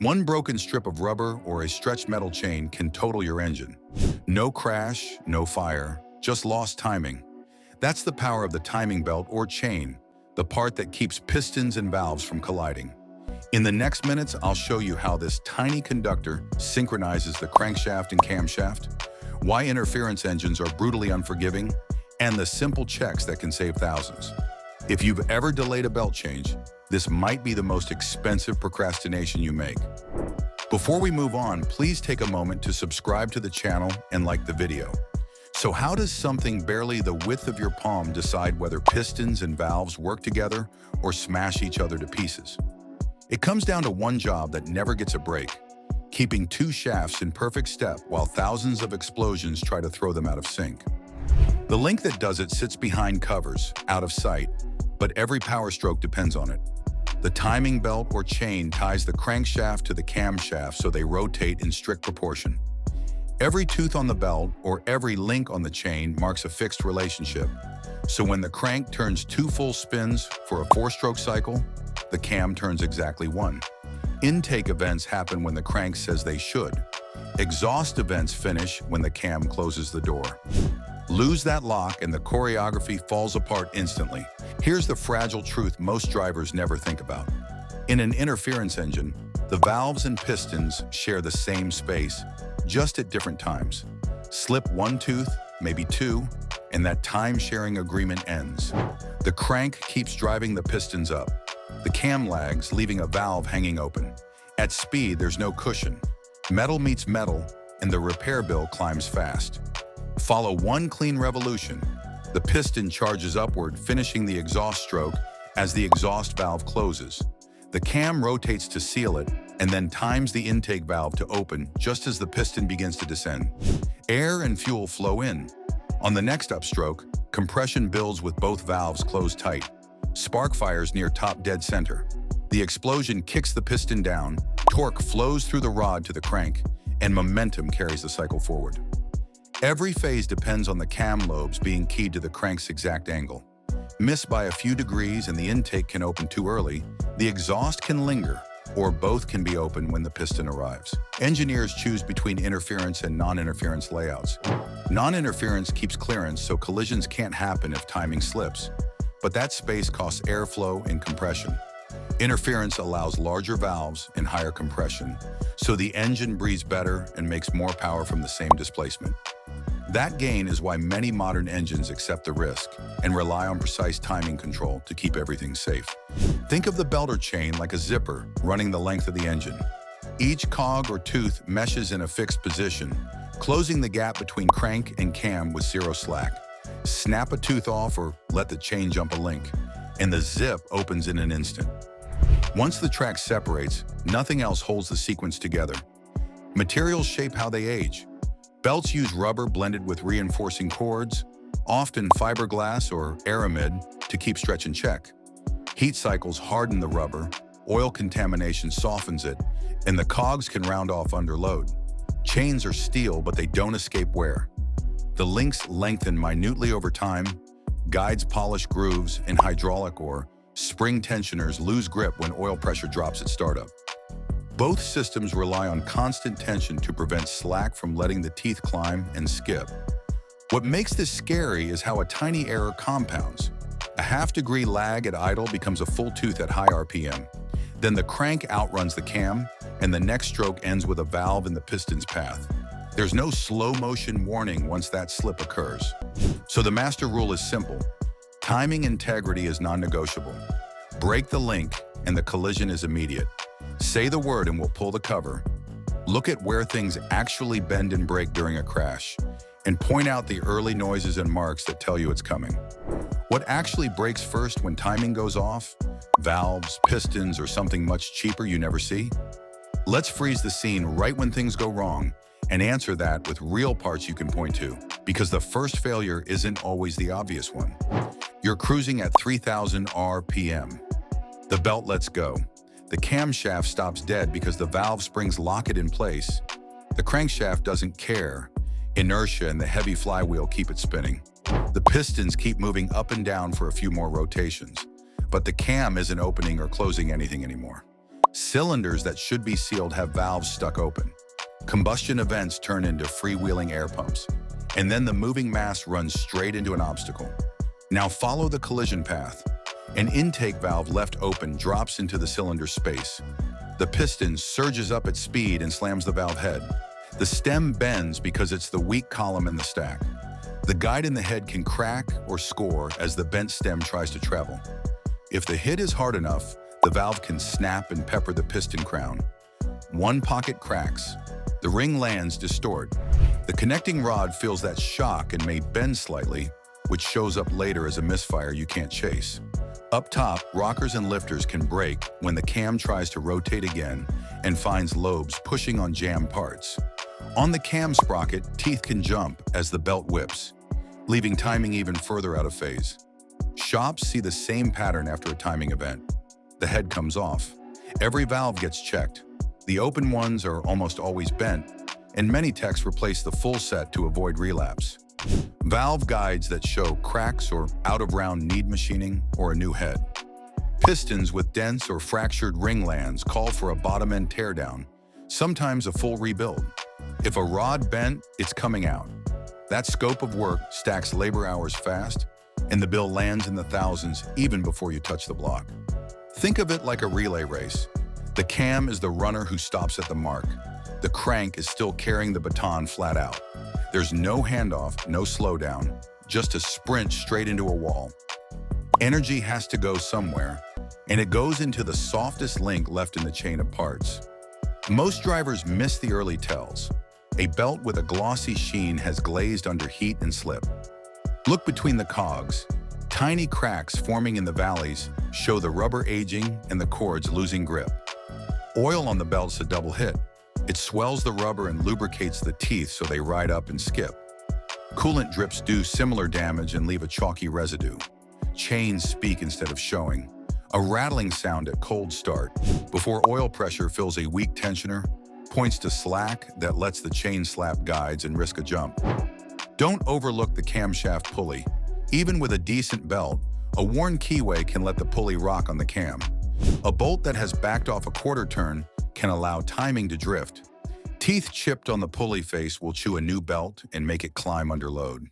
One broken strip of rubber or a stretched metal chain can total your engine. No crash, no fire, just lost timing. That's the power of the timing belt or chain, the part that keeps pistons and valves from colliding. In the next minutes, I'll show you how this tiny conductor synchronizes the crankshaft and camshaft, why interference engines are brutally unforgiving, and the simple checks that can save thousands. If you've ever delayed a belt change, this might be the most expensive procrastination you make. Before we move on, please take a moment to subscribe to the channel and like the video. So how does something barely the width of your palm decide whether pistons and valves work together or smash each other to pieces? It comes down to one job that never gets a break: keeping two shafts in perfect step while thousands of explosions try to throw them out of sync. The link that does it sits behind covers, out of sight, but every power stroke depends on it. The timing belt or chain ties the crankshaft to the camshaft so they rotate in strict proportion. Every tooth on the belt or every link on the chain marks a fixed relationship. So when the crank turns 2 full spins for a 4-stroke cycle, the cam turns exactly 1. Intake events happen when the crank says they should. Exhaust events finish when the cam closes the door. Lose that lock and the choreography falls apart instantly. Here's the fragile truth most drivers never think about. In an interference engine, the valves and pistons share the same space, just at different times. Slip one tooth, maybe 2, and that time-sharing agreement ends. The crank keeps driving the pistons up. The cam lags, leaving a valve hanging open. At speed, there's no cushion. Metal meets metal, and the repair bill climbs fast. Follow one clean revolution. The piston charges upward, finishing the exhaust stroke as the exhaust valve closes. The cam rotates to seal it, and then times the intake valve to open just as the piston begins to descend. Air and fuel flow in. On the next upstroke, compression builds with both valves closed tight. Spark fires near top dead center. The explosion kicks the piston down, torque flows through the rod to the crank, and momentum carries the cycle forward. Every phase depends on the cam lobes being keyed to the crank's exact angle. Miss by a few degrees and the intake can open too early, the exhaust can linger, or both can be open when the piston arrives. Engineers choose between interference and non-interference layouts. Non-interference keeps clearance so collisions can't happen if timing slips, but that space costs airflow and compression. Interference allows larger valves and higher compression, so the engine breathes better and makes more power from the same displacement. That gain is why many modern engines accept the risk and rely on precise timing control to keep everything safe. Think of the belt or chain like a zipper running the length of the engine. Each cog or tooth meshes in a fixed position, closing the gap between crank and cam with zero slack. Snap a tooth off or let the chain jump a link, and the zip opens in an instant. Once the track separates, nothing else holds the sequence together. Materials shape how they age. Belts use rubber blended with reinforcing cords, often fiberglass or aramid, to keep stretch in check. Heat cycles harden the rubber, oil contamination softens it, and the cogs can round off under load. Chains are steel, but they don't escape wear. The links lengthen minutely over time, guides polish grooves, and hydraulic or spring tensioners lose grip when oil pressure drops at startup. Both systems rely on constant tension to prevent slack from letting the teeth climb and skip. What makes this scary is how a tiny error compounds. A half-degree lag at idle becomes a full tooth at high RPM. Then the crank outruns the cam, and the next stroke ends with a valve in the piston's path. There's no slow-motion warning once that slip occurs. So the master rule is simple. Timing integrity is non-negotiable. Break the link, and the collision is immediate. Say the word and we'll pull the cover. Look at where things actually bend and break during a crash, and point out the early noises and marks that tell you it's coming. What actually breaks first when timing goes off? Valves, pistons, or something much cheaper you never see? Let's freeze the scene right when things go wrong and answer that with real parts you can point to, because the first failure isn't always the obvious one. You're cruising at 3,000 RPM. The belt lets go. The camshaft stops dead because the valve springs lock it in place. The crankshaft doesn't care. Inertia and the heavy flywheel keep it spinning. The pistons keep moving up and down for a few more rotations, but the cam isn't opening or closing anything anymore. Cylinders that should be sealed have valves stuck open. Combustion events turn into freewheeling air pumps. And then the moving mass runs straight into an obstacle. Now follow the collision path. An intake valve left open drops into the cylinder space. The piston surges up at speed and slams the valve head. The stem bends because it's the weak column in the stack. The guide in the head can crack or score as the bent stem tries to travel. If the hit is hard enough, the valve can snap and pepper the piston crown. One pocket cracks. The ring lands distort. The connecting rod feels that shock and may bend slightly, which shows up later as a misfire you can't chase. Up top, rockers and lifters can break when the cam tries to rotate again and finds lobes pushing on jammed parts. On the cam sprocket, teeth can jump as the belt whips, leaving timing even further out of phase. Shops see the same pattern after a timing event. The head comes off. Every valve gets checked. The open ones are almost always bent, and many techs replace the full set to avoid relapse. Valve guides that show cracks or out-of-round need machining or a new head. Pistons with dents or fractured ring lands call for a bottom-end teardown, sometimes a full rebuild. If a rod bent, it's coming out. That scope of work stacks labor hours fast, and the bill lands in the thousands even before you touch the block. Think of it like a relay race. The cam is the runner who stops at the mark. The crank is still carrying the baton flat out. There's no handoff, no slowdown, just a sprint straight into a wall. Energy has to go somewhere, and it goes into the softest link left in the chain of parts. Most drivers miss the early tells. A belt with a glossy sheen has glazed under heat and slip. Look between the cogs. Tiny cracks forming in the valleys show the rubber aging and the cords losing grip. Oil on the belt's a double hit. It swells the rubber and lubricates the teeth so they ride up and skip. Coolant drips do similar damage and leave a chalky residue. Chains speak instead of showing. A rattling sound at cold start, before oil pressure fills a weak tensioner, points to slack that lets the chain slap guides and risk a jump. Don't overlook the camshaft pulley. Even with a decent belt, a worn keyway can let the pulley rock on the cam. A bolt that has backed off a quarter turn can allow timing to drift. Teeth chipped on the pulley face will chew a new belt and make it climb under load.